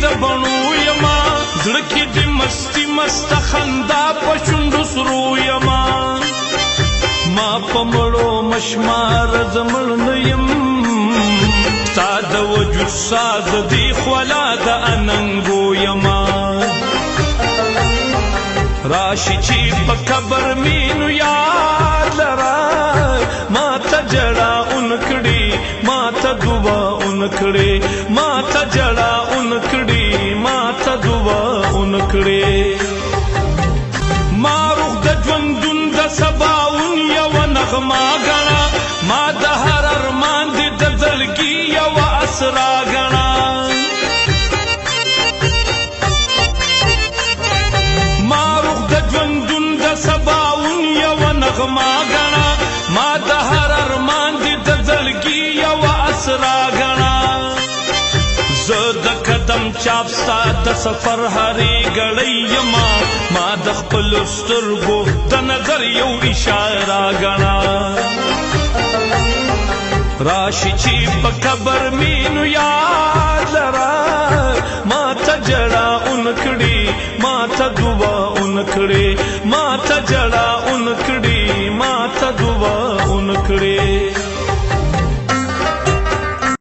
د بڼو یما زړه کې د مستي مسته خندا په شونډو سرو یما ما په مړو مشمار زمړ نه یم ستا د وجود ساز دی خولا د اننګو یما راشي چې په قبر مینو یاد لرا ما ته جړه اون کړي ما ته دعا اون کړي ما ته جړه اون کړي ما ته دعا اون کړي ما روح د ژوندون د سباون یو نغمه غنا ما د هر ارمان د زړګي یو اسرا غنا ما روح د ژوندون د سباون یو نغمه غنا ما د هر ارمان د زړګي یو اسرا غنا زه د قدم چاپ ستا د سفر هرې ګړۍ یما ما د خپل سترګو د نظر یو اشاره غنا راشي چې په قبر مینو یاد لرا ما ته جړه اون کړي ما ته دعا اون کړي ما ته جړه اون کړي ما ته دعا اون کړي